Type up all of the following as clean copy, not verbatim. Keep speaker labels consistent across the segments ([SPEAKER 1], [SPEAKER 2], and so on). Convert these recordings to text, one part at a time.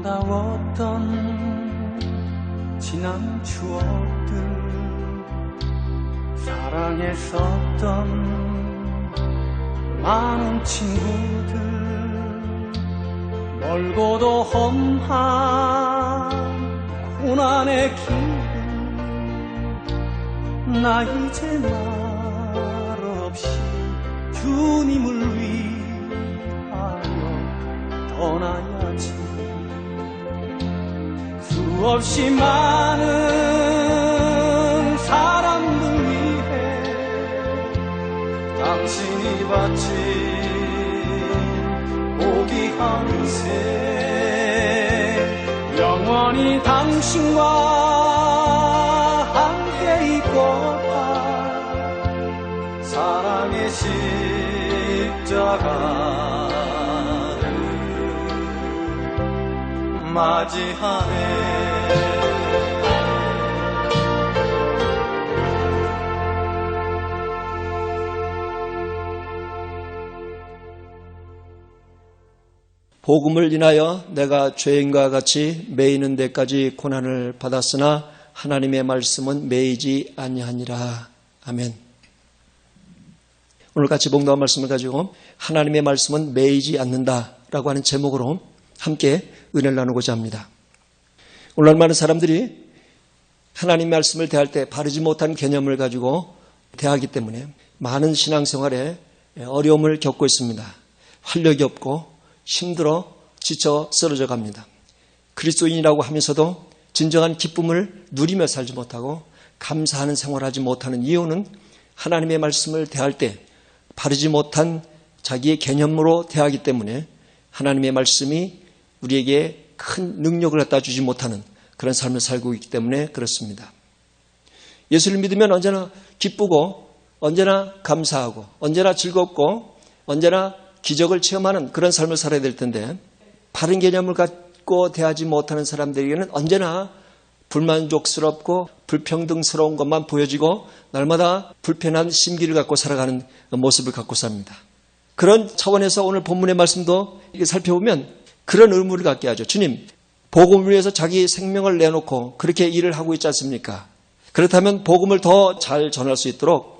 [SPEAKER 1] 아름다웠던 지난 추억들, 사랑했었던 많은 친구들, 멀고도 험한 고난의 길, 나 이제 말없이 주님을 위하여 떠나야지. 수없이 많은 사람들 위해 당신이 바친 고귀한 새, 영원히 당신과 함께 있고파 사랑의 십자가를 맞이하네.
[SPEAKER 2] 복음을 인하여 내가 죄인과 같이 매이는 데까지 고난을 받았으나 하나님의 말씀은 매이지 아니하니라. 아멘. 오늘 같이 봉독한 말씀을 가지고 하나님의 말씀은 매이지 않는다라고 하는 제목으로 함께 은혜를 나누고자 합니다. 오늘 많은 사람들이 하나님의 말씀을 대할 때 바르지 못한 개념을 가지고 대하기 때문에 많은 신앙생활에 어려움을 겪고 있습니다. 활력이 없고 힘들어 지쳐 쓰러져 갑니다. 그리스도인이라고 하면서도 진정한 기쁨을 누리며 살지 못하고 감사하는 생활을 하지 못하는 이유는 하나님의 말씀을 대할 때 바르지 못한 자기의 개념으로 대하기 때문에 하나님의 말씀이 우리에게 큰 능력을 갖다 주지 못하는 그런 삶을 살고 있기 때문에 그렇습니다. 예수를 믿으면 언제나 기쁘고 언제나 감사하고 언제나 즐겁고 언제나 기적을 체험하는 그런 삶을 살아야 될 텐데 바른 개념을 갖고 대하지 못하는 사람들에게는 언제나 불만족스럽고 불평등스러운 것만 보여지고 날마다 불편한 심기를 갖고 살아가는 모습을 갖고 삽니다. 그런 차원에서 오늘 본문의 말씀도 살펴보면 그런 의무를 갖게 하죠. 주님, 복음을 위해서 자기 생명을 내놓고 그렇게 일을 하고 있지 않습니까? 그렇다면 복음을 더 잘 전할 수 있도록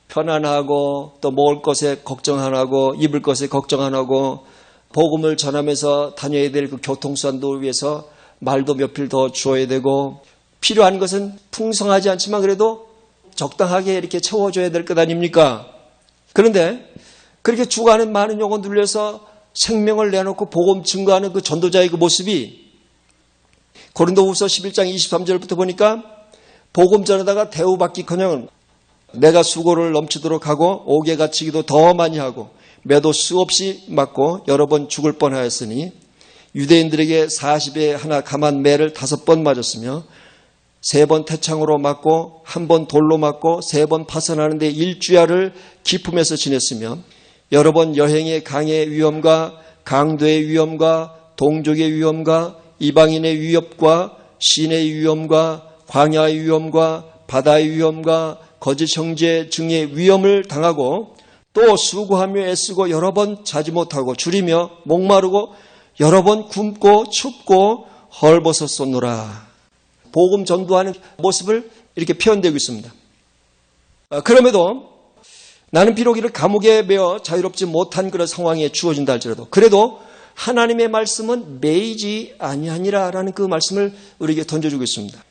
[SPEAKER 2] 편안하고 또 먹을 것에 걱정 안 하고 입을 것에 걱정 안 하고 복음을 전하면서 다녀야 될 그 교통수단도 위해서 말도 몇 필 더 주어야 되고 필요한 것은 풍성하지 않지만 그래도 적당하게 이렇게 채워줘야 될 것 아닙니까? 그런데 그렇게 주고하는 많은 요구를 위해서 생명을 내놓고 복음 증거하는 그 전도자의 그 모습이 고린도후서 11장 23절부터 보니까 복음 전하다가 대우받기커녕 내가 수고를 넘치도록 하고 옥에 갇히기도 더 많이 하고 매도 수없이 맞고 여러 번 죽을 뻔하였으니 유대인들에게 40에 하나 감한 매를 5번 맞았으며 3번 태창으로 맞고 1번 돌로 맞고 3번 파선하는데 일주야를 기품에서 지냈으며 여러 번 여행의 강의 위험과 강도의 위험과 동족의 위험과 이방인의 위협과 시내의 위험과 광야의 위험과 바다의 위험과 거짓 형제 증의 위험을 당하고 또 수고하며 애쓰고 여러 번 자지 못하고 줄이며 목마르고 여러 번 굶고 춥고 헐벗어 쏟노라. 복음 전도하는 모습을 이렇게 표현되고 있습니다. 그럼에도 나는 비록 이렇게 감옥에 매어 자유롭지 못한 그런 상황에 주어진다 할지라도 그래도 하나님의 말씀은 매이지 아니하니라라는 그 말씀을 우리에게 던져주고 있습니다.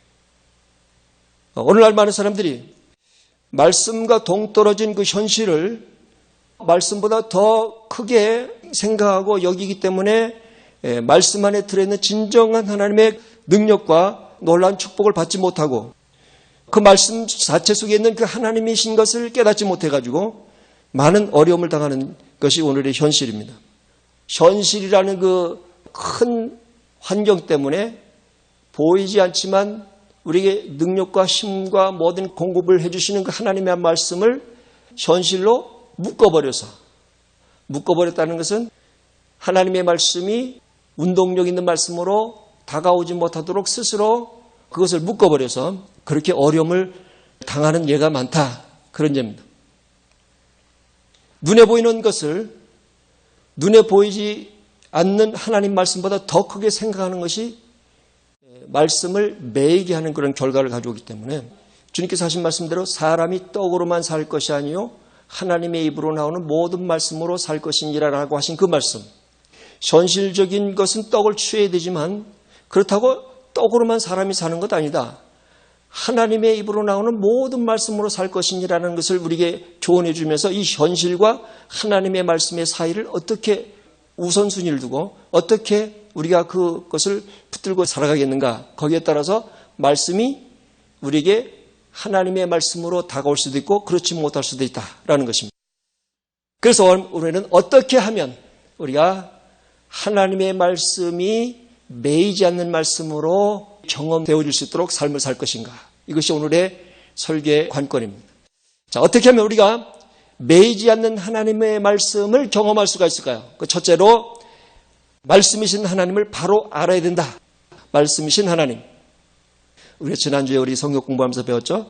[SPEAKER 2] 오늘날 많은 사람들이 말씀과 동떨어진 그 현실을 말씀보다 더 크게 생각하고 여기기 때문에 말씀 안에 들어있는 진정한 하나님의 능력과 놀라운 축복을 받지 못하고 그 말씀 자체 속에 있는 그 하나님이신 것을 깨닫지 못해가지고 많은 어려움을 당하는 것이 오늘의 현실입니다. 현실이라는 그 큰 환경 때문에 보이지 않지만 우리에게 능력과 힘과 모든 공급을 해주시는 그 하나님의 말씀을 현실로 묶어버렸다는 것은 하나님의 말씀이 운동력 있는 말씀으로 다가오지 못하도록 스스로 그것을 묶어버려서 그렇게 어려움을 당하는 예가 많다. 그런 예입니다. 눈에 보이는 것을 눈에 보이지 않는 하나님 말씀보다 더 크게 생각하는 것이 말씀을 매이게 하는 그런 결과를 가져오기 때문에 주님께서 하신 말씀대로 사람이 떡으로만 살 것이 아니요 하나님의 입으로 나오는 모든 말씀으로 살 것이니라라고 하신 그 말씀. 현실적인 것은 떡을 취해야 되지만 그렇다고 떡으로만 사람이 사는 것 아니다. 하나님의 입으로 나오는 모든 말씀으로 살 것이니라는 것을 우리에게 조언해 주면서 이 현실과 하나님의 말씀의 사이를 어떻게 우선순위를 두고 어떻게 우리가 그것을 붙들고 살아가겠는가. 거기에 따라서 말씀이 우리에게 하나님의 말씀으로 다가올 수도 있고 그렇지 못할 수도 있다라는 것입니다. 그래서 우리는 어떻게 하면 우리가 하나님의 말씀이 매이지 않는 말씀으로 경험되어질 수 있도록 삶을 살 것인가. 이것이 오늘의 설교의 관건입니다. 자, 어떻게 하면 우리가 매이지 않는 하나님의 말씀을 경험할 수가 있을까요? 그 첫째로 말씀이신 하나님을 바로 알아야 된다. 말씀이신 하나님. 우리가 지난주에 우리 성경 공부하면서 배웠죠.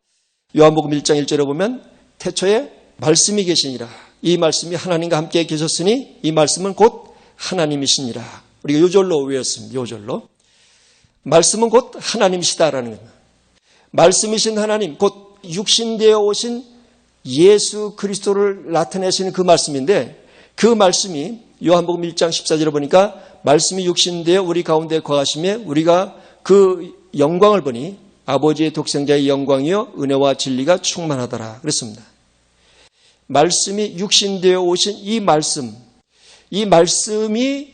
[SPEAKER 2] 요한복음 1장 1절에 보면 태초에 말씀이 계시니라. 이 말씀이 하나님과 함께 계셨으니 이 말씀은 곧 하나님이시니라. 우리가 요절로 외웠습니다. 요절로. 말씀은 곧 하나님이시다라는 겁니다. 말씀이신 하나님, 곧 육신되어 오신 예수 그리스도를 나타내시는 그 말씀인데 그 말씀이 요한복음 1장 14절에 보니까 말씀이 육신되어 우리 가운데 거하심에 우리가 그 영광을 보니 아버지의 독생자의 영광이요 은혜와 진리가 충만하더라 그랬습니다. 말씀이 육신되어 오신 이 말씀이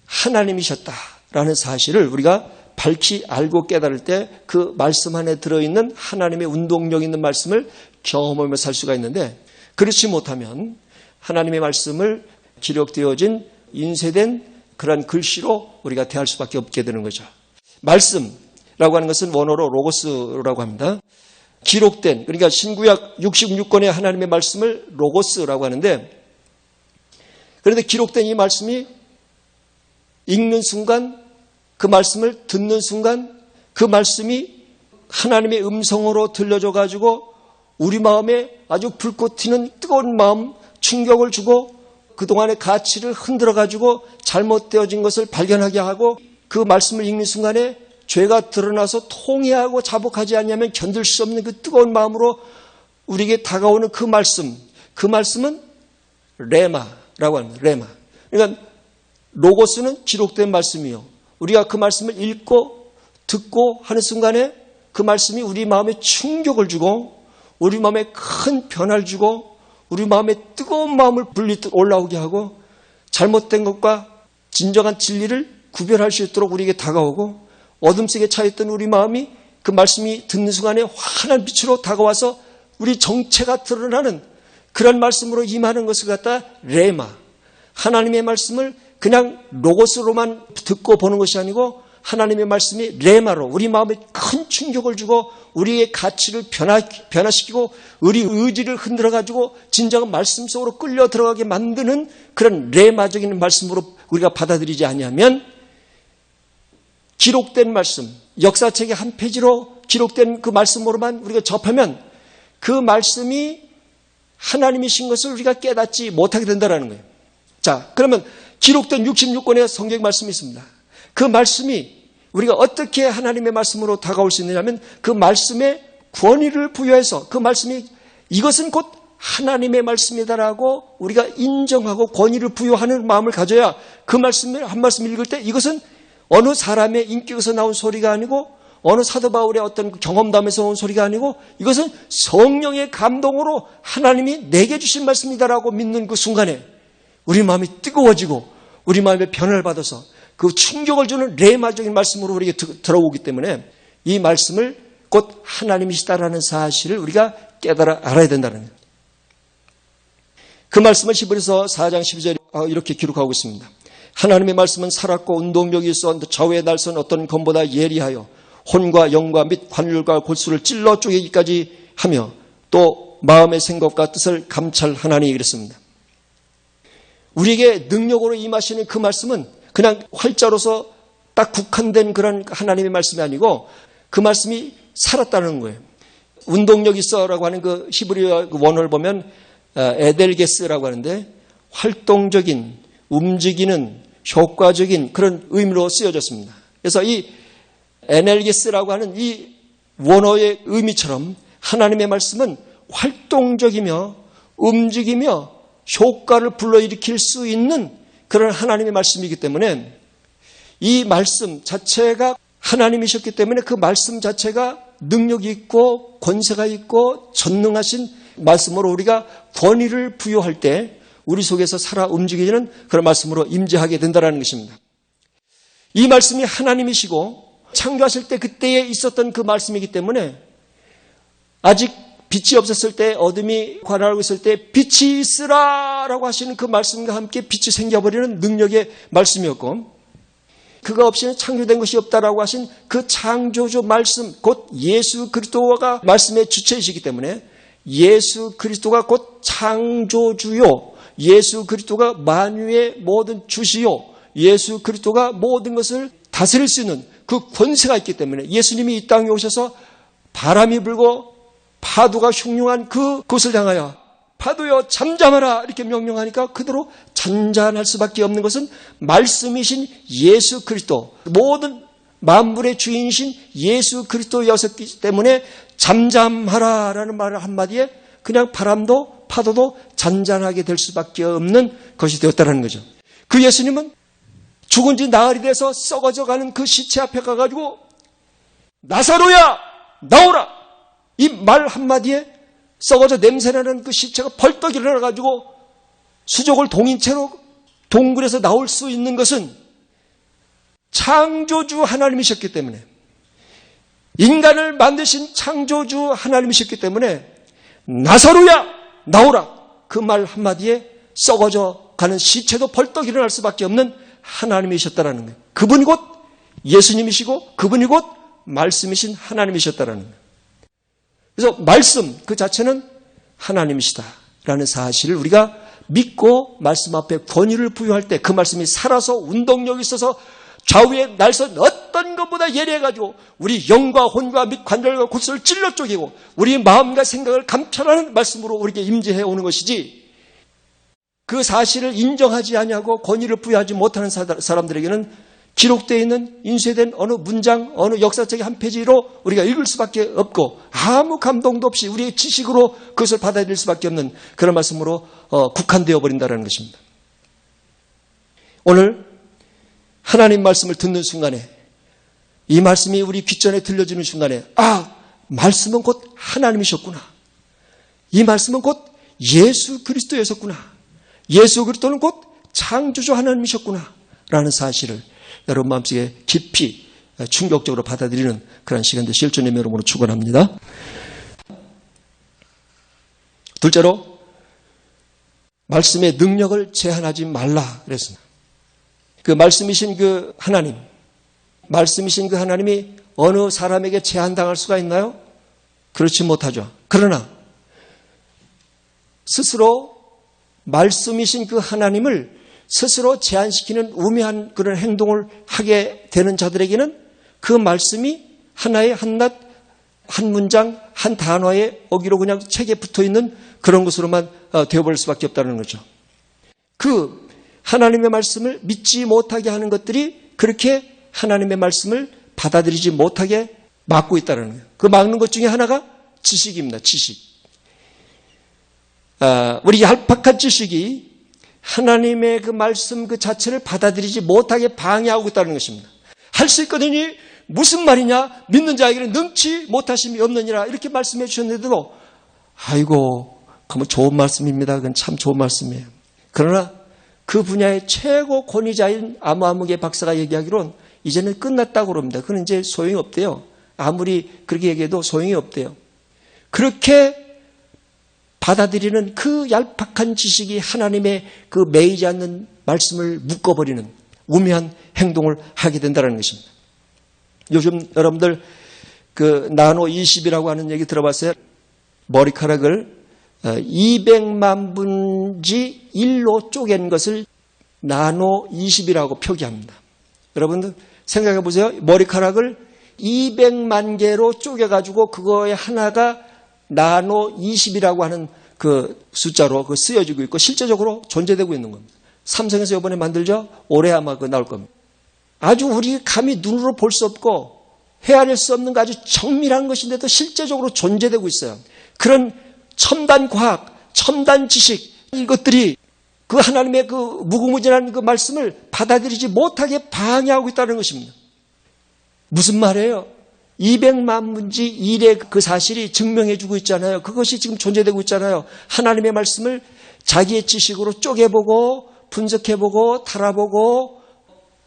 [SPEAKER 2] 하나님이셨다라는 사실을 우리가 밝히 알고 깨달을 때 그 말씀 안에 들어있는 하나님의 운동력 있는 말씀을 경험하며 살 수가 있는데 그렇지 못하면 하나님의 말씀을 기록되어진 인쇄된 그런 글씨로 우리가 대할 수밖에 없게 되는 거죠. 말씀이라고 하는 것은 원어로 로고스라고 합니다. 기록된, 그러니까 신구약 66권의 하나님의 말씀을 로고스라고 하는데 그런데 기록된 이 말씀이 읽는 순간 그 말씀을 듣는 순간 그 말씀이 하나님의 음성으로 들려줘 가지고 우리 마음에 아주 불꽃 튀는 뜨거운 마음 충격을 주고 그동안의 가치를 흔들어 가지고 잘못되어진 것을 발견하게 하고 그 말씀을 읽는 순간에 죄가 드러나서 통회하고 자복하지 않으면 견딜 수 없는 그 뜨거운 마음으로 우리에게 다가오는 그 말씀은 레마라고 합니다. 레마. 그러니까 로고스는 기록된 말씀이요. 우리가 그 말씀을 읽고 듣고 하는 순간에 그 말씀이 우리 마음에 충격을 주고 우리 마음에 큰 변화를 주고 우리 마음에 뜨거운 마음을 불리듯 올라오게 하고 잘못된 것과 진정한 진리를 구별할 수 있도록 우리에게 다가오고 어둠 속에 차있던 우리 마음이 그 말씀이 듣는 순간에 환한 빛으로 다가와서 우리 정체가 드러나는 그런 말씀으로 임하는 것을 갖다 레마. 하나님의 말씀을 그냥 로고스로만 듣고 보는 것이 아니고 하나님의 말씀이 레마로 우리 마음에 큰 충격을 주고 우리의 가치를 변화시키고 우리 의지를 흔들어가지고 진정한 말씀 속으로 끌려 들어가게 만드는 그런 레마적인 말씀으로 우리가 받아들이지 아니하면 기록된 말씀, 역사책의 한 페이지로 기록된 그 말씀으로만 우리가 접하면 그 말씀이 하나님이신 것을 우리가 깨닫지 못하게 된다는 거예요. 자, 그러면 기록된 66권의 성경 말씀이 있습니다. 그 말씀이 우리가 어떻게 하나님의 말씀으로 다가올 수 있느냐면 그 말씀에 권위를 부여해서 그 말씀이 이것은 곧 하나님의 말씀이다라고 우리가 인정하고 권위를 부여하는 마음을 가져야 그 말씀을 한 말씀 읽을 때 이것은 어느 사람의 인격에서 나온 소리가 아니고 어느 사도 바울의 어떤 경험담에서 온 소리가 아니고 이것은 성령의 감동으로 하나님이 내게 주신 말씀이다라고 믿는 그 순간에 우리 마음이 뜨거워지고 우리 마음에 변화를 받아서 그 충격을 주는 레마적인 말씀으로 우리에게 들어오기 때문에 이 말씀을 곧 하나님이시다라는 사실을 우리가 깨달아 알아야 된다는 거예요. 그 말씀을 히브리서 4장 12절에 이렇게 기록하고 있습니다. 하나님의 말씀은 살았고 운동력이 있어 좌우에 날선 어떤 검보다 예리하여 혼과 영과 및 관율과 골수를 찔러 쪼개기까지 하며 또 마음의 생각과 뜻을 감찰하나니 그랬습니다. 우리에게 능력으로 임하시는 그 말씀은 그냥 활자로서 딱 국한된 그런 하나님의 말씀이 아니고 그 말씀이 살았다는 거예요. 운동력 있어라고 하는 그 히브리어 원어를 보면 에델게스라고 하는데 활동적인 움직이는 효과적인 그런 의미로 쓰여졌습니다. 그래서 이 에넬게스라고 하는 이 원어의 의미처럼 하나님의 말씀은 활동적이며 움직이며 효과를 불러일으킬 수 있는 그런 하나님의 말씀이기 때문에 이 말씀 자체가 하나님이셨기 때문에 그 말씀 자체가 능력이 있고 권세가 있고 전능하신 말씀으로 우리가 권위를 부여할 때 우리 속에서 살아 움직이는 그런 말씀으로 임재하게 된다는 것입니다. 이 말씀이 하나님이시고 창조하실 때 그때에 있었던 그 말씀이기 때문에 아직 빛이 없었을 때 어둠이 관할하고 있을 때 빛이 있으라라고 하시는 그 말씀과 함께 빛이 생겨버리는 능력의 말씀이었고 그가 없이는 창조된 것이 없다라고 하신 그 창조주 말씀 곧 예수 그리스도가 말씀의 주체이시기 때문에 예수 그리스도가 곧 창조주요 예수 그리스도가 만유의 모든 주시요 예수 그리스도가 모든 것을 다스릴 수 있는 그 권세가 있기 때문에 예수님이 이 땅에 오셔서 바람이 불고 파도가 흉흉한 그곳을 향하여 파도여 잠잠하라 이렇게 명령하니까 그대로 잔잔할 수밖에 없는 것은 말씀이신 예수 그리스도 모든 만물의 주인이신 예수 그리스도였기 때문에 잠잠하라라는 말을 한마디에 그냥 바람도 파도도 잔잔하게 될 수밖에 없는 것이 되었다는 거죠. 그 예수님은 죽은 지 나흘이 돼서 썩어져가는 그 시체 앞에 가가지고 나사로야 나오라 이 말 한마디에 썩어져 냄새나는 그 시체가 벌떡 일어나가지고 수족을 동인 채로 동굴에서 나올 수 있는 것은 창조주 하나님이셨기 때문에 인간을 만드신 창조주 하나님이셨기 때문에 나사로야 나오라 그 말 한마디에 썩어져 가는 시체도 벌떡 일어날 수밖에 없는 하나님이셨다라는 거예요. 그분이 곧 예수님이시고 그분이 곧 말씀이신 하나님이셨다라는 거예요. 그래서 말씀 그 자체는 하나님이시다라는 사실을 우리가 믿고 말씀 앞에 권위를 부여할 때 그 말씀이 살아서 운동력이 있어서 좌우에 날선 어떤 것보다 예리해가지고 우리 영과 혼과 및 관절과 골수를 찔러 쪼개고 우리 마음과 생각을 감찰하는 말씀으로 우리에게 임재해 오는 것이지 그 사실을 인정하지 아니하고 권위를 부여하지 못하는 사람들에게는 기록되어 있는 인쇄된 어느 문장, 어느 역사책의 한 페이지로 우리가 읽을 수밖에 없고 아무 감동도 없이 우리의 지식으로 그것을 받아들일 수밖에 없는 그런 말씀으로 국한되어 버린다는 것입니다. 오늘 하나님 말씀을 듣는 순간에 이 말씀이 우리 귓전에 들려주는 순간에 말씀은 곧 하나님이셨구나. 이 말씀은 곧 예수 그리스도였었구나. 예수 그리스도는 곧 창조주 하나님이셨구나 라는 사실을 여러분 마음속에 깊이 충격적으로 받아들이는 그런 시간 되실 주님 여러분으로 축원합니다. 둘째로 말씀의 능력을 제한하지 말라 그랬습니다. 그 말씀이신 그 하나님, 말씀이신 그 하나님이 어느 사람에게 제한당할 수가 있나요? 그렇지 못하죠. 그러나 스스로 말씀이신 그 하나님을 스스로 제한시키는 우매한 그런 행동을 하게 되는 자들에게는 그 말씀이 하나의 한낱, 한 문장, 한 단어의 어기로 그냥 책에 붙어있는 그런 것으로만 되어버릴 수밖에 없다는 거죠. 그 하나님의 말씀을 믿지 못하게 하는 것들이 그렇게 하나님의 말씀을 받아들이지 못하게 막고 있다는 거예요. 그 막는 것 중에 하나가 지식입니다. 지식. 우리 얄팍한 지식이 하나님의 그 말씀 그 자체를 받아들이지 못하게 방해하고 있다는 것입니다. 할 수 있거든요. 무슨 말이냐? 믿는 자에게는 능치 못하심이 없느니라 이렇게 말씀해 주셨는데도 아이고 그건 좋은 말씀입니다. 그건 참 좋은 말씀이에요. 그러나 그 분야의 최고 권위자인 아무개 박사가 얘기하기로는 이제는 끝났다고 그럽니다. 그건 이제 소용이 없대요. 아무리 그렇게 얘기해도 소용이 없대요. 그렇게 받아들이는 그 얄팍한 지식이 하나님의 그 매이지 않는 말씀을 묶어버리는 우매한 행동을 하게 된다는 것입니다. 요즘 여러분들 그 나노 20이라고 하는 얘기 들어봤어요? 머리카락을 200만 분지 1로 쪼갠 것을 나노 20이라고 표기합니다. 여러분들 생각해 보세요. 머리카락을 200만 개로 쪼개가지고 그거의 하나가 나노 20이라고 하는 그 숫자로 쓰여지고 있고 실제적으로 존재되고 있는 겁니다. 삼성에서 이번에 만들죠? 올해 아마 그 나올 겁니다. 아주 우리 감히 눈으로 볼 수 없고 헤아릴 수 없는 아주 정밀한 것인데도 실제적으로 존재되고 있어요. 그런 첨단 과학, 첨단 지식, 이것들이 그 하나님의 그 무궁무진한 그 말씀을 받아들이지 못하게 방해하고 있다는 것입니다. 무슨 말이에요? 200만 문지 일의 그 사실이 증명해주고 있잖아요. 그것이 지금 존재되고 있잖아요. 하나님의 말씀을 자기의 지식으로 쪼개보고 분석해보고 달아보고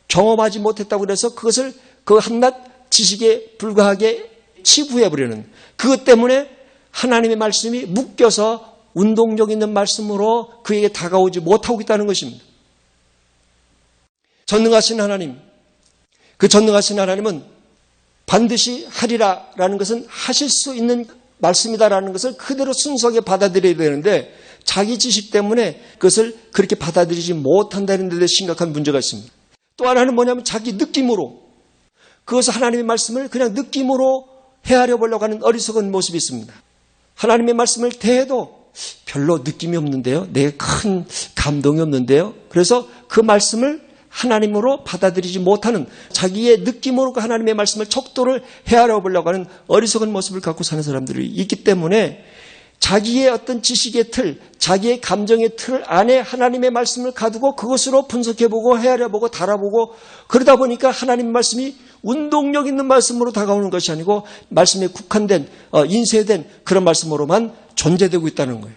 [SPEAKER 2] 경험하지 못했다고 그래서 그것을 그 한낱 지식에 불과하게 치부해버리는, 그것 때문에 하나님의 말씀이 묶여서 운동력 있는 말씀으로 그에게 다가오지 못하고 있다는 것입니다. 전능하신 하나님, 그 전능하신 하나님은 반드시 하리라라는 것은 하실 수 있는 말씀이다라는 것을 그대로 순수하게 받아들여야 되는데 자기 지식 때문에 그것을 그렇게 받아들이지 못한다는 데 심각한 문제가 있습니다. 또 하나는 뭐냐면 자기 느낌으로, 그것을 하나님의 말씀을 그냥 느낌으로 헤아려 보려고 하는 어리석은 모습이 있습니다. 하나님의 말씀을 대해도 별로 느낌이 없는데요. 내게 큰 감동이 없는데요. 그래서 그 말씀을 하나님으로 받아들이지 못하는, 자기의 느낌으로 그 하나님의 말씀을 척도를 헤아려 보려고 하는 어리석은 모습을 갖고 사는 사람들이 있기 때문에 자기의 어떤 지식의 틀, 자기의 감정의 틀 안에 하나님의 말씀을 가두고 그것으로 분석해보고 헤아려보고 달아보고 그러다 보니까 하나님의 말씀이 운동력 있는 말씀으로 다가오는 것이 아니고 말씀에 국한된, 인쇄된 그런 말씀으로만 존재되고 있다는 거예요.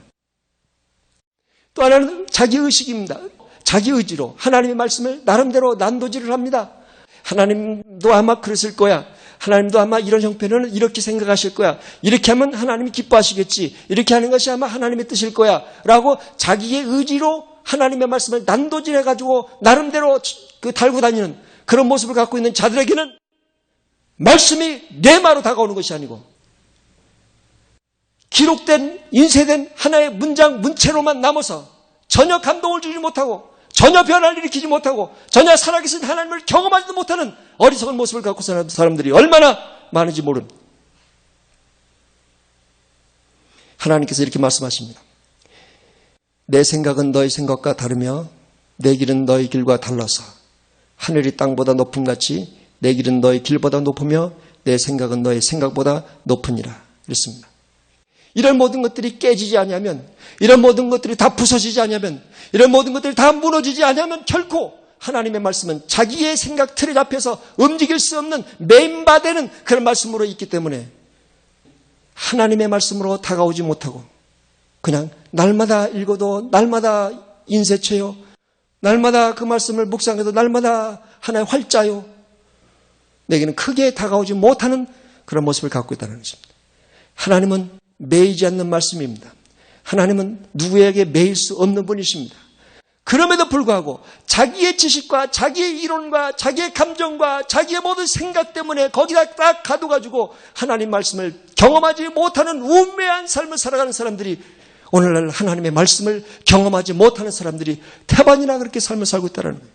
[SPEAKER 2] 또 하나는 자기 의식입니다. 자기 의지로 하나님의 말씀을 나름대로 난도질을 합니다. 하나님도 아마 그랬을 거야. 하나님도 아마 이런 형편은 이렇게 생각하실 거야. 이렇게 하면 하나님이 기뻐하시겠지. 이렇게 하는 것이 아마 하나님의 뜻일 거야. 라고 자기의 의지로 하나님의 말씀을 난도질해가지고 나름대로 그 달고 다니는 그런 모습을 갖고 있는 자들에게는 말씀이 뇌마로 다가오는 것이 아니고 기록된, 인쇄된 하나의 문장, 문체로만 남아서 전혀 감동을 주지 못하고 전혀 변화를 일으키지 못하고 전혀 살아계신 하나님을 경험하지도 못하는 어리석은 모습을 갖고 사는 사람들이 얼마나 많은지 모릅니다. 하나님께서 이렇게 말씀하십니다. 내 생각은 너희 생각과 다르며 내 길은 너희 길과 달라서 하늘이 땅보다 높음 같이 내 길은 너희 길보다 높으며 내 생각은 너희 생각보다 높으니라. 그랬습니다. 이런 모든 것들이 깨지지 않으면, 이런 모든 것들이 다 부서지지 않으면, 이런 모든 것들이 다 무너지지 않으면 결코 하나님의 말씀은 자기의 생각 틀에 잡혀서 움직일 수 없는 맨바되는 그런 말씀으로 있기 때문에 하나님의 말씀으로 다가오지 못하고 그냥 날마다 읽어도 날마다 인쇄쳐요. 날마다 그 말씀을 묵상해도 날마다 하나의 활자요. 내게는 크게 다가오지 못하는 그런 모습을 갖고 있다는 것입니다. 하나님은 매이지 않는 말씀입니다. 하나님은 누구에게 매일 수 없는 분이십니다. 그럼에도 불구하고 자기의 지식과 자기의 이론과 자기의 감정과 자기의 모든 생각 때문에 거기다 딱 가둬가지고 하나님 말씀을 경험하지 못하는 우매한 삶을 살아가는 사람들이, 오늘날 하나님의 말씀을 경험하지 못하는 사람들이 태반이나 그렇게 삶을 살고 있다는 거예요.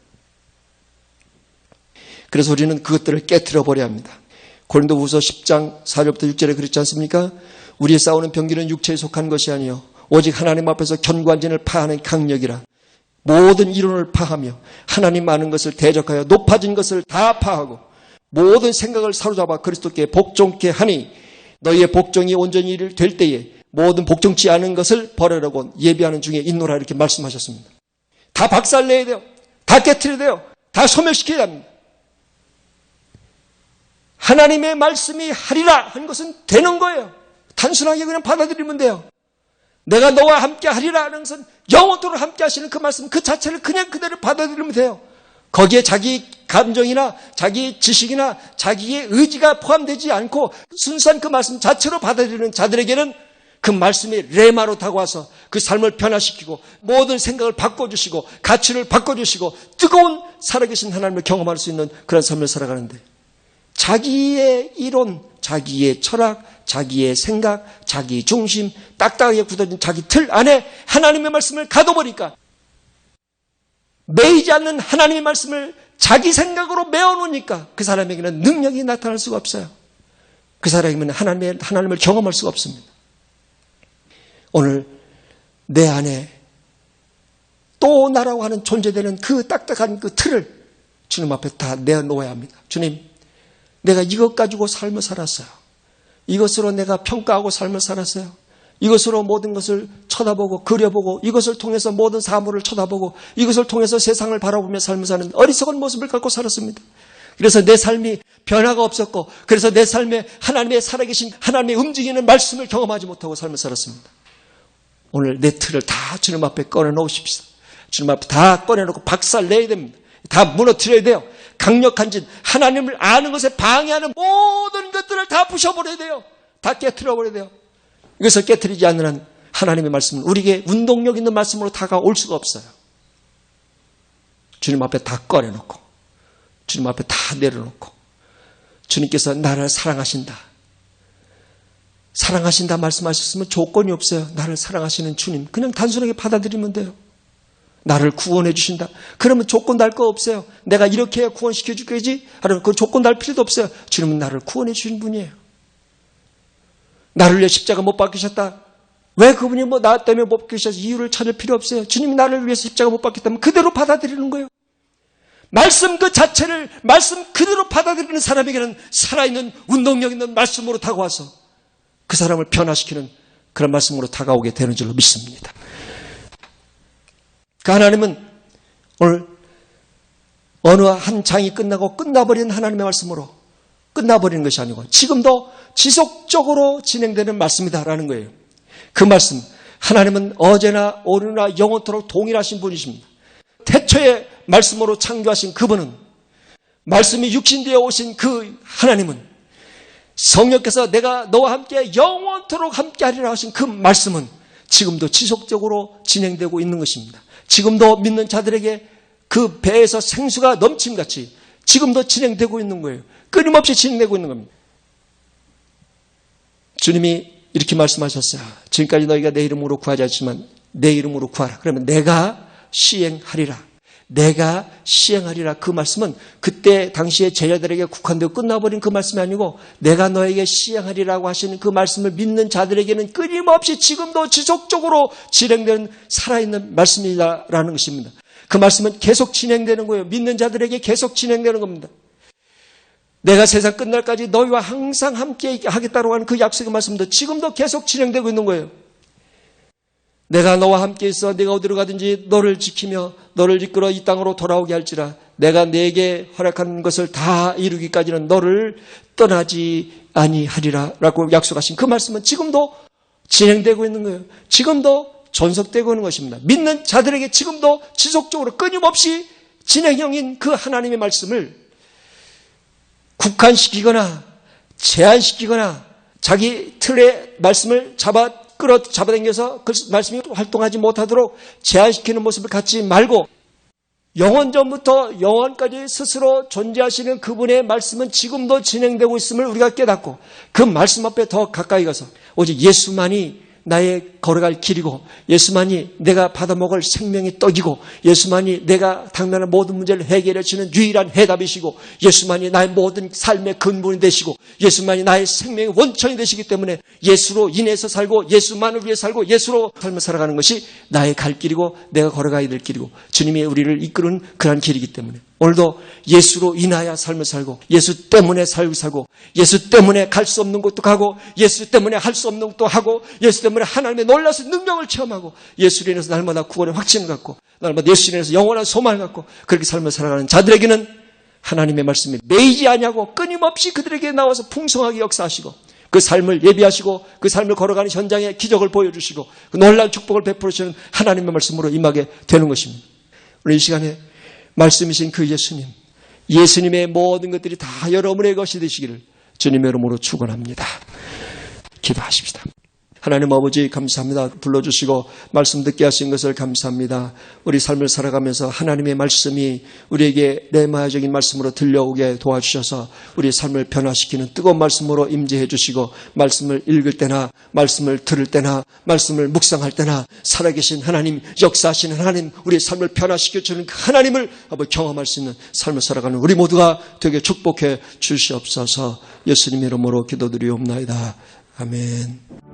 [SPEAKER 2] 그래서 우리는 그것들을 깨트려 버려야 합니다. 고린도후서 10장 4절부터 6절에 그렇지 않습니까? 우리의 싸우는 병기는 육체에 속한 것이 아니요 오직 하나님 앞에서 견고한진을 파하는 강력이라. 모든 이론을 파하며 하나님 아는 것을 대적하여 높아진 것을 다 파하고 모든 생각을 사로잡아 그리스도께 복종케 하니 너희의 복종이 온전히 될 때에 모든 복종치 않은 것을 버리라고 예비하는 중에 있노라. 이렇게 말씀하셨습니다. 다 박살내야 돼요. 다 깨트려야 돼요. 다 소멸시켜야 합니다. 하나님의 말씀이 하리라 하는 것은 되는 거예요. 단순하게 그냥 받아들이면 돼요. 내가 너와 함께 하리라 하는 것은 영원토록 함께 하시는 그 말씀 그 자체를 그냥 그대로 받아들이면 돼요. 거기에 자기 감정이나 자기 지식이나 자기의 의지가 포함되지 않고 순수한 그 말씀 자체로 받아들이는 자들에게는 그 말씀이 레마로 다가와서 그 삶을 변화시키고 모든 생각을 바꿔주시고 가치를 바꿔주시고 뜨거운 살아계신 하나님을 경험할 수 있는 그런 삶을 살아가는데, 자기의 이론, 자기의 철학, 자기의 생각, 자기 중심, 딱딱하게 굳어진 자기 틀 안에 하나님의 말씀을 가둬버리니까 매이지 않는 하나님의 말씀을 자기 생각으로 메어놓으니까 그 사람에게는 능력이 나타날 수가 없어요. 그 사람에게는 하나님을 경험할 수가 없습니다. 오늘 내 안에 또 나라고 하는 존재되는 그 딱딱한 그 틀을 주님 앞에 다 내어놓아야 합니다. 주님, 내가 이것 가지고 삶을 살았어요. 이것으로 내가 평가하고 삶을 살았어요. 이것으로 모든 것을 쳐다보고 그려보고 이것을 통해서 모든 사물을 쳐다보고 이것을 통해서 세상을 바라보며 삶을 사는 어리석은 모습을 갖고 살았습니다. 그래서 내 삶이 변화가 없었고 그래서 내 삶에 하나님의 살아계신 하나님의 움직이는 말씀을 경험하지 못하고 삶을 살았습니다. 오늘 내 틀을 다 주님 앞에 꺼내놓으십시오. 주님 앞에 다 꺼내놓고 박살내야 됩니다. 다 무너뜨려야 돼요. 강력한 짓, 하나님을 아는 것에 방해하는 모든 것들을 다 부셔버려야 돼요. 다 깨트려버려야 돼요. 이것을 깨트리지 않는 한 하나님의 말씀은 우리에게 운동력 있는 말씀으로 다가올 수가 없어요. 주님 앞에 다 꺼내놓고 주님 앞에 다 내려놓고 주님께서 나를 사랑하신다. 사랑하신다 말씀하셨으면 조건이 없어요. 나를 사랑하시는 주님 그냥 단순하게 받아들이면 돼요. 나를 구원해 주신다. 그러면 조건 달 거 없어요. 내가 이렇게 해야 구원시켜 줄게지 하면 그 조건 달 필요도 없어요. 주님은 나를 구원해 주신 분이에요. 나를 위해 십자가 못 박히셨다. 왜 그분이 나 때문에 못 박히셔서 이유를 찾을 필요 없어요. 주님이 나를 위해서 십자가 못 박혔다면 그대로 받아들이는 거예요. 말씀 그 자체를 말씀 그대로 받아들이는 사람에게는 살아있는 운동력 있는 말씀으로 다가와서 그 사람을 변화시키는 그런 말씀으로 다가오게 되는 줄로 믿습니다. 그 하나님은 오늘 어느 한 장이 끝나고 끝나버린 하나님의 말씀으로 끝나버리는 것이 아니고 지금도 지속적으로 진행되는 말씀이다라는 거예요. 그 말씀, 하나님은 어제나 오늘나 영원토록 동일하신 분이십니다. 태초에 말씀으로 창조하신 그분은 말씀이 육신되어 오신 그 하나님은 성령께서 내가 너와 함께 영원토록 함께하리라 하신 그 말씀은 지금도 지속적으로 진행되고 있는 것입니다. 지금도 믿는 자들에게 그 배에서 생수가 넘침같이 지금도 진행되고 있는 거예요. 끊임없이 진행되고 있는 겁니다. 주님이 이렇게 말씀하셨어요. 지금까지 너희가 내 이름으로 구하지 않지만 내 이름으로 구하라. 그러면 내가 시행하리라. 내가 시행하리라. 그 말씀은 그때 당시에 제자들에게 국한되고 끝나버린 그 말씀이 아니고 내가 너에게 시행하리라고 하시는 그 말씀을 믿는 자들에게는 끊임없이 지금도 지속적으로 진행되는 살아있는 말씀이다라는 것입니다. 그 말씀은 계속 진행되는 거예요. 믿는 자들에게 계속 진행되는 겁니다. 내가 세상 끝날까지 너희와 항상 함께 하겠다고 하는 그 약속의 말씀도 지금도 계속 진행되고 있는 거예요. 내가 너와 함께 있어 내가 어디로 가든지 너를 지키며 너를 이끌어 이 땅으로 돌아오게 할지라 내가 네게 허락한 것을 다 이루기까지는 너를 떠나지 아니하리라 라고 약속하신 그 말씀은 지금도 진행되고 있는 거예요. 지금도 존속되고 있는 것입니다. 믿는 자들에게 지금도 지속적으로 끊임없이 진행형인 그 하나님의 말씀을 국한시키거나 제한시키거나 자기 틀의 말씀을 잡아당겨서 그 말씀이 활동하지 못하도록 제한시키는 모습을 갖지 말고 영원 전부터 영원까지 스스로 존재하시는 그분의 말씀은 지금도 진행되고 있음을 우리가 깨닫고 그 말씀 앞에 더 가까이 가서 오직 예수만이 나의 걸어갈 길이고 예수만이 내가 받아먹을 생명의 떡이고 예수만이 내가 당면한 모든 문제를 해결해 주는 유일한 해답이시고 예수만이 나의 모든 삶의 근본이 되시고 예수만이 나의 생명의 원천이 되시기 때문에 예수로 인해서 살고 예수만을 위해 살고 예수로 삶을 살아가는 것이 나의 갈 길이고 내가 걸어가야 될 길이고 주님이 우리를 이끄는 그런 길이기 때문에 오늘도 예수로 인하여 삶을 살고 예수 때문에 살고 예수 때문에 갈 수 없는 곳도 가고 예수 때문에 할 수 없는 것도 하고 예수 때문에 하나님의 놀라운 능력을 체험하고 예수로 인해서 날마다 구원의 확신을 갖고 날마다 예수로 인해서 영원한 소망을 갖고 그렇게 삶을 살아가는 자들에게는 하나님의 말씀이 매이지 아니하고 끊임없이 그들에게 나와서 풍성하게 역사하시고 그 삶을 예비하시고 그 삶을 걸어가는 현장에 기적을 보여주시고 그 놀라운 축복을 베풀어 주시는 하나님의 말씀으로 임하게 되는 것입니다. 오늘 이 시간에 말씀이신 그 예수님의 모든 것들이 다 여러분의 것이 되시기를 주님의 이름으로 축원합니다. 기도하십시다. 하나님 아버지 감사합니다. 불러주시고 말씀 듣게 하신 것을 감사합니다. 우리 삶을 살아가면서 하나님의 말씀이 우리에게 레마적인 말씀으로 들려오게 도와주셔서 우리 삶을 변화시키는 뜨거운 말씀으로 임재해 주시고 말씀을 읽을 때나 말씀을 들을 때나 말씀을 묵상할 때나 살아계신 하나님 역사하시는 하나님 우리의 삶을 변화시켜주는 그 하나님을 경험할 수 있는 삶을 살아가는 우리 모두가 되게 축복해 주시옵소서. 예수님의 이름으로 기도드리옵나이다. 아멘.